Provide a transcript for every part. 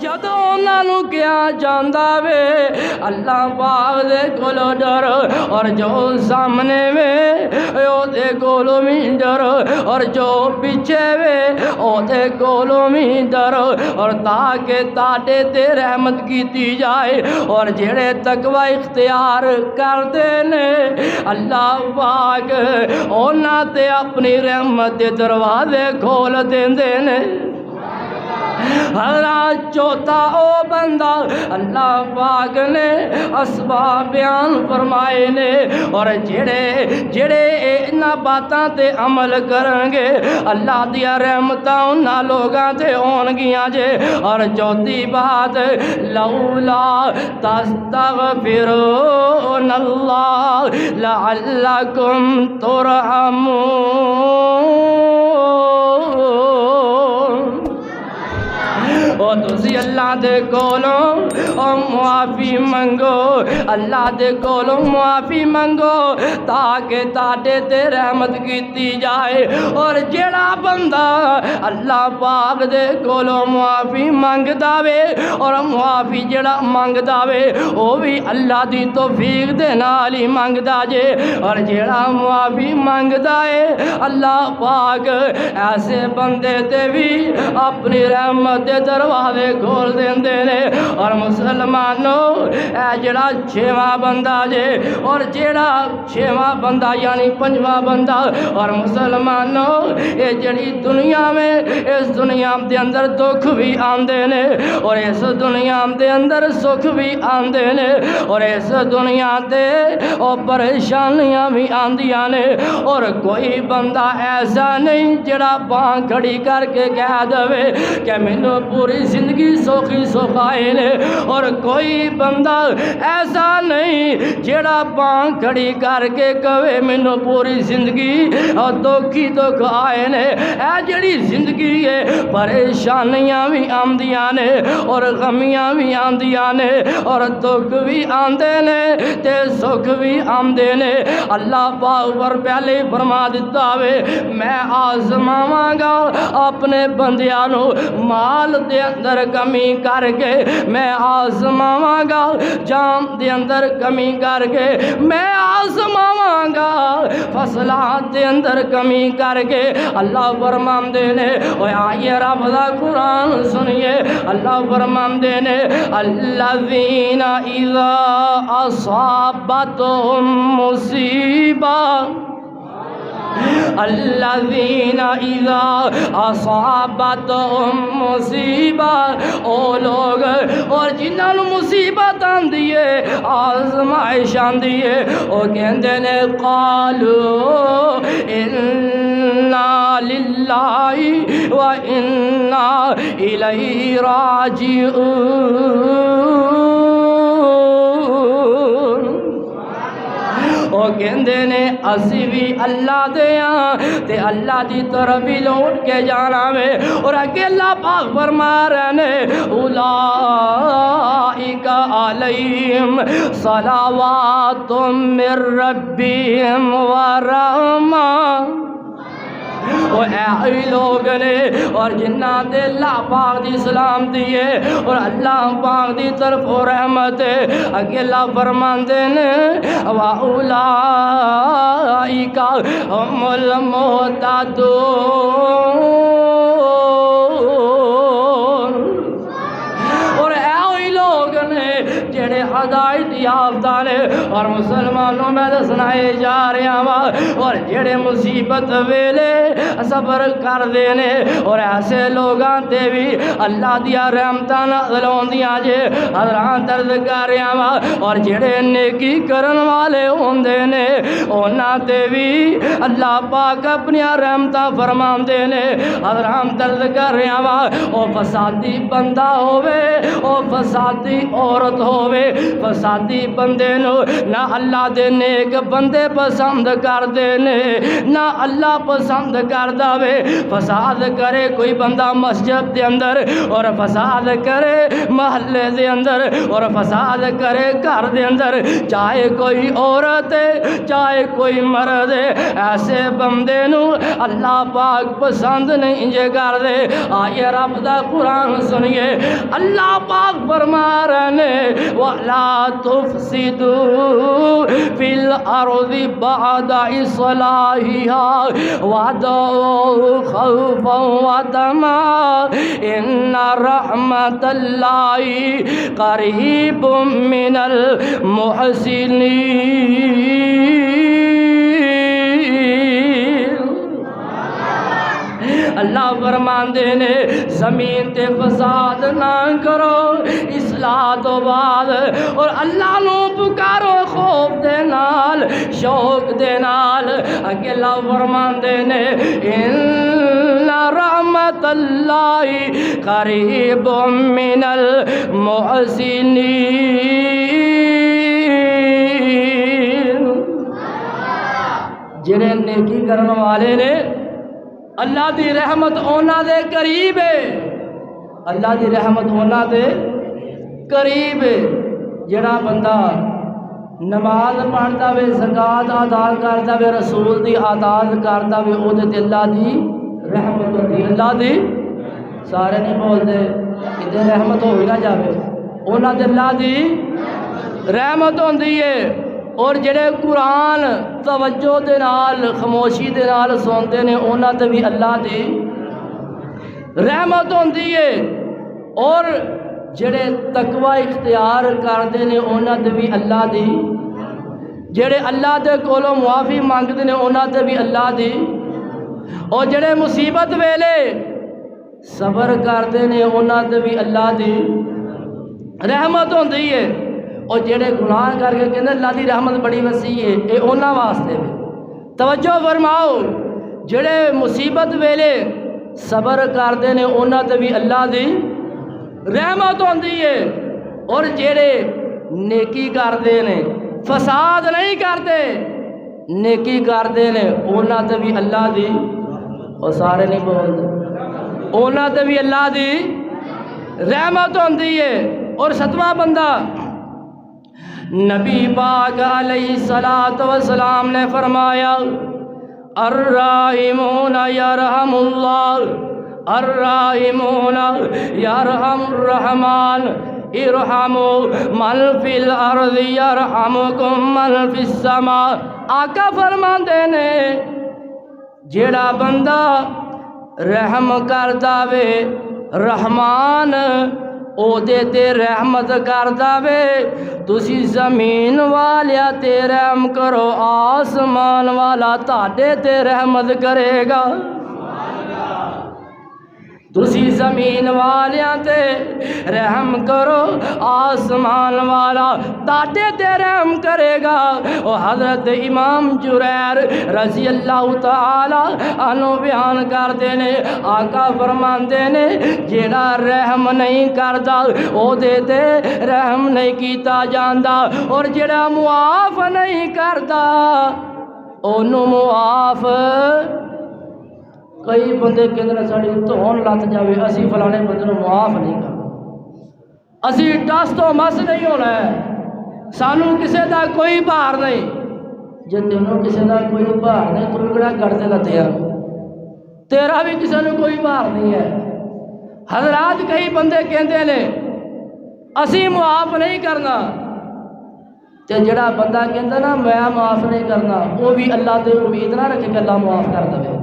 جدوں انہاں نوں کیا جاندا وے اللہ پاک دے کولوں ڈر اور جو سامنے وے او دے کولوں بھی ڈر اور جو پیچھے وے او دے کولوں بھی ڈر اور تاکہ تاڈے تے رحمت کیتی جائے اور جڑے تقوی اختیار کردے نے اللہ پاک انہاں تے اپنی رحمت دے دروازے کھول دیندے نے حضرات چوتھا او بندہ اللہ پاک نے اسباب بیان فرمائے نے اور جڑے انہاں باتاں تے عمل کرن گے اللہ دیا رحمتاں انہاں لوگاں تے ہون گیاں جے اور چوتھی بات لولا تستغفرون اللہ لعلکم ترحمون او تسی اللہ دے کولوں معافی منگو اللہ دے کولوں معافی منگو تاکہ تاڈے تے رحمت کیتی جائے اور جڑا بندہ اللہ پاک دے کولوں معافی منگدا وے اور معافی جڑا منگدا وے او بھی اللہ دی توفیق دے نال ہی منگدا جے اور جڑا معافی منگدا ہے اللہ پاک ایسے بندے تے بھی اپنی رحمت دے دروازے کھول دیندے نے اور مسلمانوں اے جڑا چھواں بندہ جے اور جڑا چھواں بندہ یعنی پنجواں بندہ اور مسلمانوں اے جڑی دنیا میں اس دنیا دے اندر دکھ بھی آندے نے اور اس دنیا دے اندر سکھ بھی آندے نے اور اس دنیا تے اور پریشانیاں بھی آندیاں نے اور کوئی بندہ ایسا نہیں جڑا باں کھڑی کر کے کہہ دے کہ مینوں پوری زندگی سوکھی سوکھائے نے اور کوئی بندہ ایسا نہیں جڑا باں کھڑی کر کے کہے مینوں پوری زندگی اور دکھی دکھ آئے نے اے جڑی زندگی ہے پریشانیاں بھی آندیاں نے اور غمیاں بھی آندیاں نے اور دکھ بھی آندے نے تے سکھ بھی آندے نے اللہ پاک پر پہلے فرما دیتا وے میں آزماواں گا اپنے بندیاں نو مال دے اندر کمی کر کے میں آزماواں گا جام دے اندر کمی کر کے میں آزماواں گا فصلات دے اندر کمی کر کے اللہ فرماندے نے اوے آئیے رب دا قرآن سنیے اللہ فرماندے نے الذین اذا اصابتهم مصیبہ الذین اذا اصابتهم مصیبہ او لوگ اور جنہاں نوں مصیبت آندی ہے آزمائش آندی ہے او کہندے نے قالوا انا للہ و انا الیہ راجعون وہ کہندے نے اسی بھی اللہ دے ہاں تے اللہ دی طرف ہی لوٹ کے جانا میں اور اگے اللہ پاک فرما رہے نے اولئک علیہم صلوات من ربہم ورحمہ وہ اے لوگ نے اور جنہ دے اللہ پاک دی سلامتی ہے اور اللہ پاک دی طرف رحمت ہے اگے اللہ فرماندے نے وَأُولَئِكَ هُمُ الْمُهْتَدُونَ اور اے لوگ نے جڑے ہدایت یافتہ نے اور مسلمانوں میں دسنائے جا رہے ہیں اور جڑے مصیبت ویلے صبر کر دینے اور ایسے لوگاں تے بھی اللہ دیا رحمتاں نازل ہوندیاں جے حضرات درد کر رہے ہیں اور جڑے نیکی کرن والے ہوندے نے انہاں تے بھی اللہ پاک اپنی رحمتاں فرماندے نے حضرات درد کر رہے ہیں او فسادی بندہ ہووے او فسادی عورت ہووے فسادی بندے نو نہ اللہ دے نیک بندے پسند کردے نے، نہ اللہ پسند کردا وے۔ فساد کرے کوئی بندہ مسجد دے اندر، اور فساد کرے محلے دے اندر، اور فساد کرے گھر دے اندر، چاہے کوئی عورت ہے چاہے کوئی مرد ہے، ایسے بندے نو اللہ پاک پسند نہیں جے کر دے۔ آئے رب دا قرآن سنیے، اللہ پاک فرما رہے نے وَلَا تُفْسِدُوا فِي الْأَرْضِ بَعْدَ إِصْلَاحِهَا وَادْعُوهُ خَوْفًا وَطَمَعًا إِنَّ رَحْمَتَ اللَّهِ قَرِيبٌ مِّنَ الْمُحْسِنِينَ۔ اللہ فرماندے نے زمین تے فساد نہ کرو اصلاح تو بعد، اور اللہ نو پکارو خوف دے نال شوق دے نال۔ اگے اللہ فرماندے نے ان رحمت اللہ قریب من المحسنین۔ جنہیں نیکی کرنے والے نے اللہ دی رحمت اونا دے قریب ہے، اللہ دی رحمت اونا دے قریب ہے۔ جڑا بندہ نماز پڑھتا وے، زکات ادا کرتا وے، رسول دی اطاعت کرتا وے، او تے اللہ دی رحمت ہوندی، اللہ دی سارے نہیں بولتے کہ رحمت ہو ہی نہ جاوے، اونا تے اللہ دی رحمت ہوندی ہے۔ اور جڑے قرآن توجہ دے نال خاموشی دے نال سنتے نے، اونا تے بھی اللہ دی رحمت ہوندی ہے۔ اور جڑے تقوی اختیار کردے نے، اونا تے بھی اللہ دی، جڑے اللہ دے کولوں معافی مانگدے نے، اونا تے بھی اللہ دی، اور جڑے مصیبت ویلے صبر کردے نے، اونا تے بھی اللہ دی رحمت ہوندی ہے۔ اور جڑے گناہ کر کے کہندے اللہ دی رحمت بڑی وسیع ہے، اے اونا واسطے بھی توجہ فرماؤ۔ جڑے مصیبت ویلے صبر کردے نے، اونا تے بھی اللہ دی رحمت ہوندی ہے۔ اور جڑے نیکی کردے نے، فساد نہیں کردے، نیکی کردے نے، اونا تے بھی اللہ دی، اور سارے نہیں بولتے، اونا تے بھی اللہ دی رحمت ہوندی ہے۔ اور ستواں بندہ نبی پاک علیہ الصلوۃ والسلام نے فرمایا الراحمون یرحم اللہ، الراحمون یرحم الرحمن، ارحموا من فی الارض یرحمکم من فی السماء۔ آقا فرماندے نے جیڑا بندہ رحم کردا وے، رحمان او دے تے رحمت کردا وے۔ تسی زمین والیا تے رحم کرو، آسمان والا تاڈے تے رحمت کرے گا۔ تسی زمین والیاں تے رحم کرو، آسمان والا تاڈے تے رحم کرے گا۔ اور حضرت امام جریر رضی اللہ تعالی عنہ بیان کردے نے، آقا فرماندے نے جیڑا رحم نہیں کردا او دے تے رحم نہیں کیتا جاندا، اور جیڑا معاف نہیں کردا اونوں معاف۔ کئی بندے کہندے ساڈی دھون لت جاوے، اسی فلانے بندے نوں معاف نہیں کرنا، اسی ٹس تو مس نہیں ہونا ہے، سانوں کسے دا کوئی بھار نہیں۔ جے تینوں کسے دا کوئی بھار نہیں، تو کیڑا گڑ تے لتیا، تیرا بھی کسے نوں کوئی بھار نہیں ہے۔ حضرات کئی بندے کہندے نے اسی معاف نہیں کرنا، تے جڑا بندہ کہندا نا میں معاف نہیں کرنا، وہ بھی اللہ تے امید نہ رکھے کہ اللہ معاف کر دے۔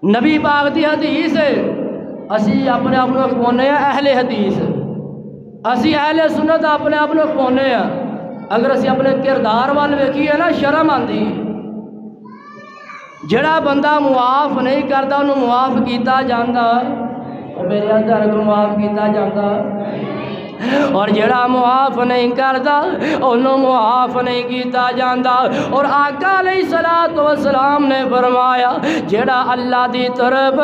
نبی پاک دی حدیث ہے، اسی اپنے آپ کو کھوانے ہیں اہل حدیث، اسی اہل سنت اپنے آپ کو کھوانے ہیں۔ اگر اسی اپنے کردار وال ویکھیے نا شرم آندی۔ جڑا بندہ معاف نہیں کرتا انہوں معاف کیتا جاندا، اور میرے اندر کو معاف کیتا جاندا، اور جڑا معاف نہیں کرتا انہوں معاف نہیں کیتا جاندا۔ اور آقا علیہ الصلوۃ والسلام نے فرمایا جڑا اللہ دی طرف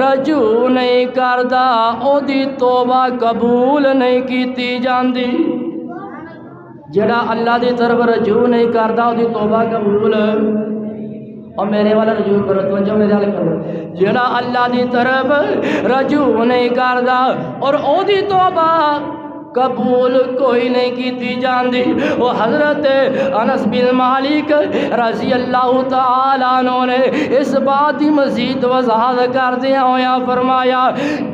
رجوع نہیں کرتا او دی توبہ قبول نہیں کیتی جاندی۔ جڑا اللہ دی طرف رجوع نہیں کردا او دی توبہ قبول اور میرے والا رجوع کرو توجہ میرے والے کرو جڑا اللہ دی طرف رجوع نہیں کردا اور او دی توبہ قبول کوئی نہیں کیتی جاندی وہ حضرت انس بن مالک رضی اللہ تعالیٰ عنہ نے اس بات کی مزید وضاحت کردیا ہویا فرمایا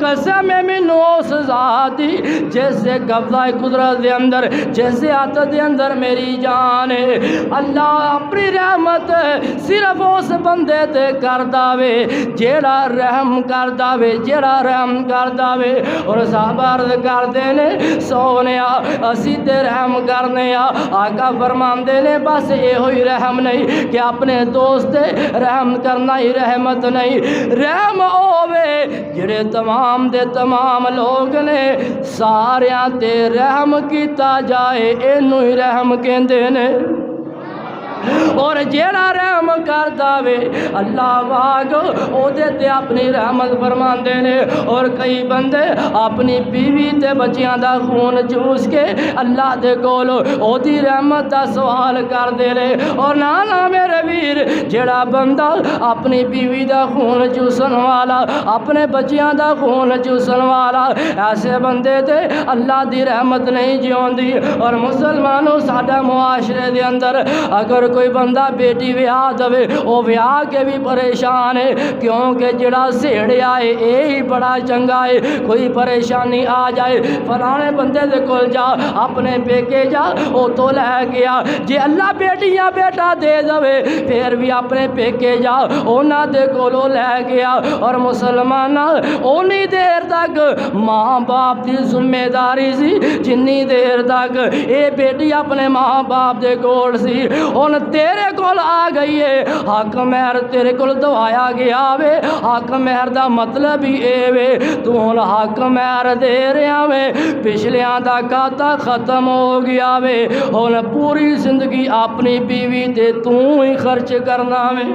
قسم مینوں اس ذات دی جیسے قبضہ قدرت دے اندر جیسے ہاتھ دے اندر میری جان ہے اللہ اپنی رحمت صرف اس بندے تے کردا وے جیڑا رحم کردا وے جیڑا رحم کردا وے اور صحابہ عرض کردے نے سونے اسی تے رحم کرنے آقا فرماندے نے بس یہ ہوئی رحم نہیں کہ اپنے دوست رحم کرنا ہی رحمت نہیں رحم ہووے جڑے تمام دے تمام لوگ نے ساریاں تے رحم کیتا جائے اینو ہی رحم کہندے نے اور جیڑا رحم کردا وے اللہ پاک او دے تے اپنی رحمت فرماندے نے اور کئی بندے اپنی بیوی تے بچیاں دا خون چوس کے اللہ دے کول او دی رحمت دا سوال کردے نے اور نانا میرے ویر جیڑا بندہ اپنی بیوی دا خون چوسن والا اپنے بچیاں دا خون چوسن والا ایسے بندے تے اللہ دی رحمت نہیں جیوندی اور مسلمانوں ساڈا معاشرے دے اندر اگر کوئی بندہ بیٹی ویاہ دوے وہ ویاہ کے بھی پریشان ہے کیونکہ جڑا سیڑیا ہے اے ہی بڑا چنگا ہے کوئی پریشانی آ جائے فلانے بندے دے کول جا اپنے بیکے جا وہ تو لے گیا جے اللہ بیٹیاں بیٹا دے دوے پھر بھی اپنے بیکے جا اونا دے کولو لے گیا اور مسلمان اونی دیر تک ماں باپ دی ذمہ داری سی جنی دیر تک اے بیٹی اپنے ماں باپ دے کول سی ان تیرے کول آ گئی ہے حق مہر تیرے کول دوایا گیا وے حق مہر دا مطلب ہی اے وے تو ہن حق مہر دے رہا وے پچھلیاں دا کھاتا ختم ہو گیا وے ہن پوری زندگی اپنی بیوی تے تو ہی خرچ کرنا وے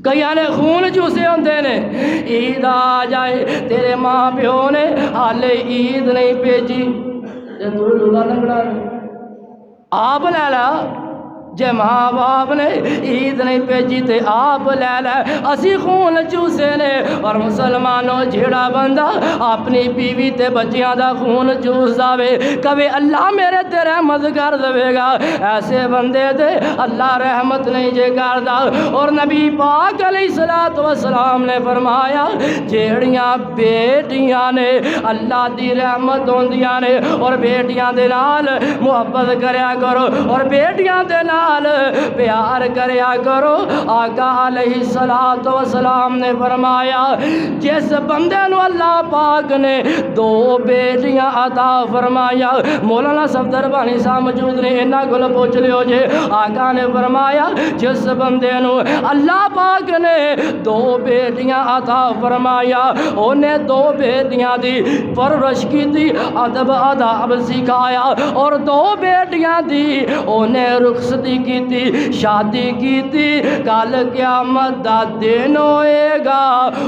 کئی نے خون چوسے ہوندے نے عید آ جائے تیرے ماں پیو نے حالے عید نہیں بھیجی تے تو لولا لنگڑا آپ لے لا جے ماں باپ نے عید نہیں بھیجی تے آپ لے لے اسی خون چوسے نے اور مسلمانوں جھیڑا بندہ اپنی بیوی تے بچیاں دا خون چوس داوے کبھی اللہ میرے تے رحمت کر دے گا ایسے بندے تے اللہ رحمت نہیں جے کردا اور نبی پاک علیہ الصلوۃ والسلام نے فرمایا جیڑیاں بیٹیاں نے اللہ دی رحمت ہوندیاں نے اور بیٹیاں دے نال محبت کریا کرو اور بیٹیاں دے نال پیار کریا کرو آقا علیہ الصلوۃ والسلام نے فرمایا جس بندے نو اللہ پاک نے دو بیٹیاں عطا فرمایا مولانا صفدر بانی صاحب موجود نے انہاں کول پوچھ لیو جے آقا نے فرمایا جس بندے نو اللہ پاک نے دو بیٹیاں عطا فرمایا اونے دو بیٹیاں دی پرورش کیتی ادب آداب سکھایا اور دو بیٹیاں دی اونے رخصتی کیتی شادی کیتی کل قیامت دا دن ہوئے گا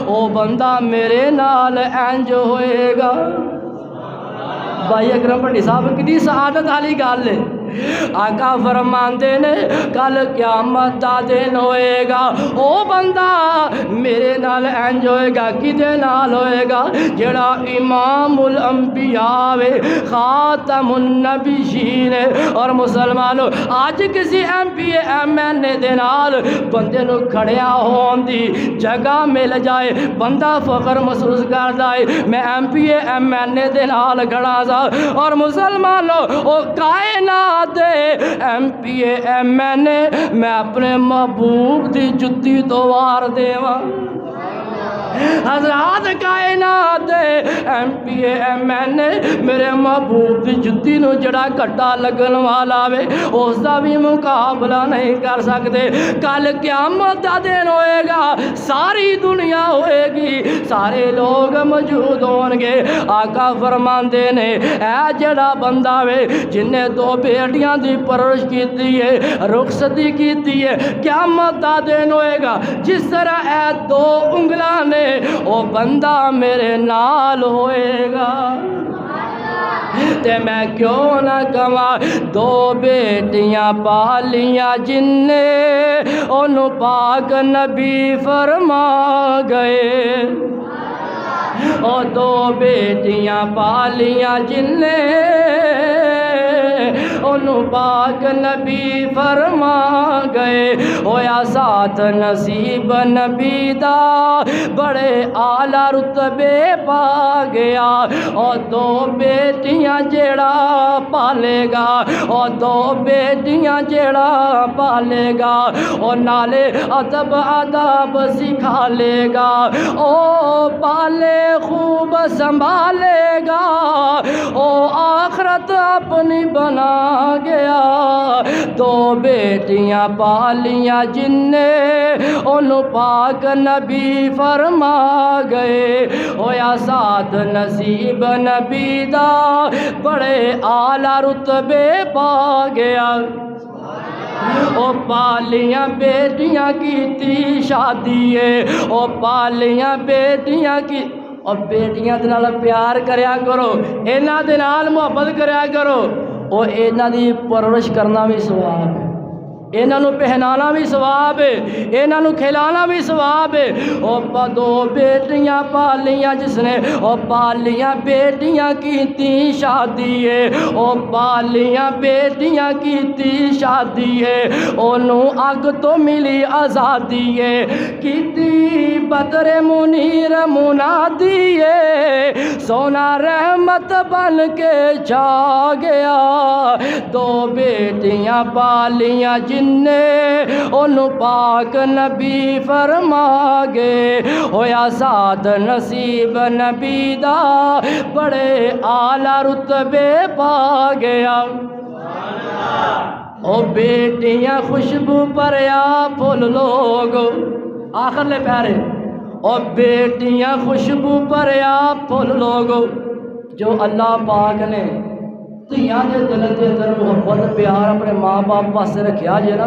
او بندہ میرے نال انج ہوئے گا بھائی اکرم بھٹی صاحب کتنی سعادت والی گل ہے آقا فرماندے نے کل قیامت دا دن ہوئے گا او بندہ میرے نال انج ہوئے گا کدے نال ہوئے گا جڑا امام الانبیاء وے خاتم النبیین اور مسلمانوں آج کسی ایم پی ایم این اے دے نال بندے نو کھڑیا ہون دی جگہ مل جائے بندہ فخر محسوس کردا ہے میں ایم پی ایم این اے دے نال کھڑا سا اور مسلمانوں او کائنات ایم پی ایم این اے میں اپنے محبوب دی جتی تو وار دیواں حضرات کائنات ایم پی ایم این اے میرے محبوب دی جتی نو جڑا کٹا لگن والا وے اس دا بھی مقابلہ نہیں کر سکتے کل قیامت دا دن ہوئے گا ساری دنیا ہوئے گی سارے لوگ موجود ہون گے آقا فرماندے نے اے جڑا بندہ وے جن نے دو بیٹیاں دی پرورش کیتی ہے رخصتی کیتی ہے قیامت دا دن ہوئے گا جس طرح اے دو انگلاں نے وہ بندہ میرے نال ہوئے گا تے میں کیوں نہ کہواں دو بیٹیاں پالیاں جن نے انہوں پاک نبی فرما گئے او دو بیٹیاں پالیاں جن نے انہوں پاک نبی فرما گئے ہویا ساتھ نصیب نبی دا بڑے اعلیٰ رتبے پا گیا اور دو بیٹیاں جیڑا پالے گا اور دو بیٹیاں جیڑا پالے گا اور نالے ادب آداب سکھا لے گا او پالے خوب سنبھالے گا او آخرت اپنی بنا گیا دو بیٹیاں پالیاں جن نے انہوں پاک نبی فرما گئے ہویا ساتھ نصیب نبی دا بڑے اعلیٰ رتبے پا گیا او پالیاں بیٹیاں کیتی شادی ہے او پالیاں بیٹیاں کی اور بیٹیاں دے نال پیار کریا کرو انہاں دے نال محبت کریا کرو او انہاں دی پرورش کرنا بھی ثواب ہے انہاں نوں پہنانا بھی ثواب ہے انہاں نوں کھلانا بھی ثواب ہے او دو بیٹیاں پالیاں جس نے او پالیاں بیٹیاں کیتی شادی ہے او پالیاں بیٹیاں کیتی شادی ہے انہوں اگ تو ملی آزادی ہے کیتی بدر منیر منادی ہے سونا رحمت بن کے چھا گیا دو بیٹیاں پالیاں جن نے انہوں پاک نبی فرما گئے ہویا ساتھ نصیب نبی دا بڑے اعلیٰ رتبے پا گیا او بیٹیاں خوشبو پریا پھول لوگ آخر لے پیارے او بیٹیاں خوشبو پریا پھول لوگ جو اللہ پاک نے تیاں دے دل دے اندر محبت پیار اپنے ماں باپ پاسے رکھیا جے نا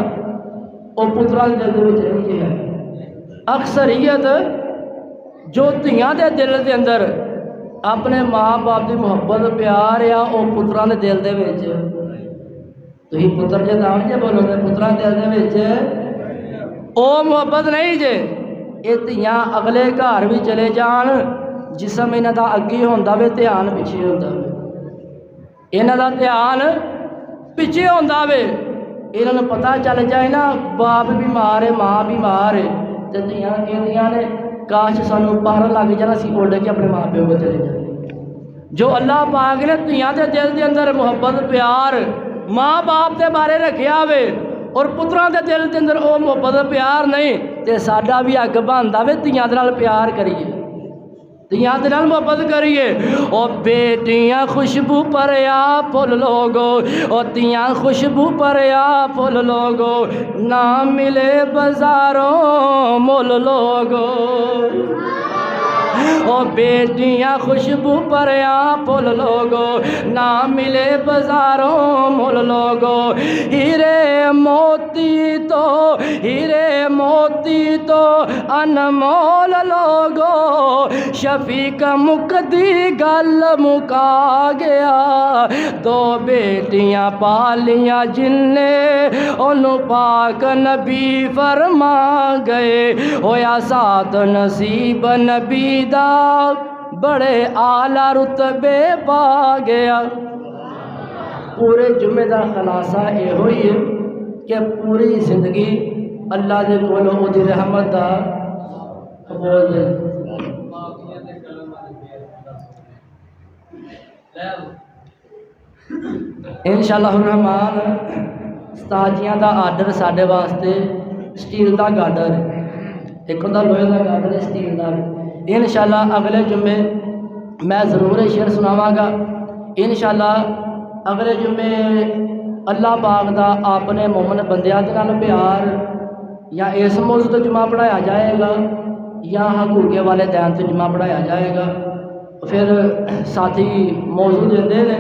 او پتران دے دل وچ رہندی ہے اکثریت جو تیاں دے دل دے اندر اپنے ماں باپ دی محبت پیار یا او پتران دے دل دے وچ تو ہی پتر جے دان جے بولو گے پتران دے دل دے وچ او محبت نہیں جے اے تیاں اگلے گھر بھی چلے جان جسم انہاں دا اگے ہوندا وے دھیان پیچھے ہوندا وے انہاں دا دھیان پیچھے ہوندا وے انہاں نوں پتہ چل جائے نا باپ بیمار ہے ماں بیمار ہے تے دھیاں کہندیاں نے کاش سانوں باہر لگ جانا سی اڑ کے اپنے ماں پیو کو چلے جائیں جو اللہ پاک نے دھیاں دے دل دے اندر محبت پیار ماں باپ دے بارے رکھیا وے اور پتراں دے دل دے اندر او محبت پیار نہیں تے ساڈا بھی حق بندا وے دھیاں دے نال پیار کریے دھیاں دے نال محبت کریے او بیٹیاں خوشبو پریا پھول لوگو او دھیاں خوشبو پریا پھول لوگو نہ ملے بازاروں مول لوگو او بیٹیاں خوشبو پریا پھول لوگو نہ ملے بازاروں مول لوگو ہیرے موتی تو انمول لوگو شفیق مقدی گل مکا گیا دو بیٹیاں پالیاں جن نے انہوں پاک نبی فرما گئے ہویا ساتھ نصیب نبی دا بڑے اعلیٰ رتبے پا گیا پورے جمعے دا خلاصہ یہ ہوئی ہے کہ پوری زندگی اللہ دے کولوں او دی رحمت دا قبول دے انشاءاللہ الرحمن استاجیاں دا آرڈر ساڈے واسطے سٹیل دا گارڈر ہے ایک ہوندا لوہے دا گارڈر ہے سٹیل دا انشاءاللہ اگلے جمعے میں ضرور شعر سناواں گا انشاءاللہ اگلے جمعے اللہ پاک دا اپنے مومن بندیاں دے نال پیار یا اس موضوع تے جمعہ پڑھایا جائے گا یا حقوق والدین تے جمعہ پڑھایا جائے گا پھر ساتھی موضوع دیندے نے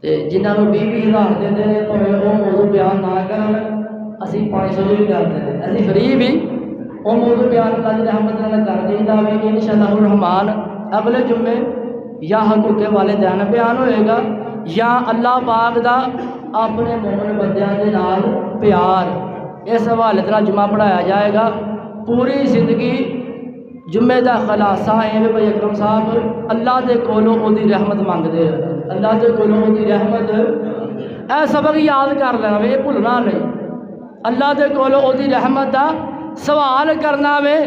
تے جنہاں نوں 20,000 دیندے نے بھاویں او موضوع بیان نہ کرن اسی 500 بھی کر دیندے اسی فری بھی او موضوع بیان اللہ دی رحمت نال کر دیندا وے انشاءاللہ الرحمن اگلے جمعے یا حقوق والدین بیان ہوئے گا یا اللہ پاک دا اپنے مومن بندیاں دے نال پیار، اس حوالے نال جمعہ پڑھایا جائے گا۔ پوری زندگی جمعے دا خلاصہ ایویں بھائی اکرم صاحب اللہ دے کولوں او دی رحمت منگدے رہنا، اللہ دے کولوں او دی رحمت، اے سبق یاد کر لینا وے، بھولنا نہیں۔ اللہ دے کولوں او دی رحمت دا سوال کرنا وے۔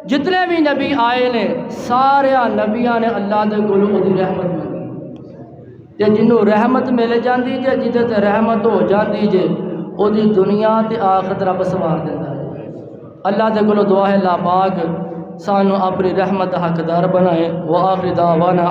جتنے بھی نبی آئے نے سارے نبیاں نے اللہ دے کولوں او دی رحمت منگی، تے جنوں رحمت مل جاندی جے، جدے تے رحمت ہو جاندی جے، او دی دنیا تے آخرت رب سوار دیندا ہے۔ اللہ دے کولوں دعا ہے اللہ پاک سانو اپنی رحمت حقدار بنائے۔ وآخر دعوانا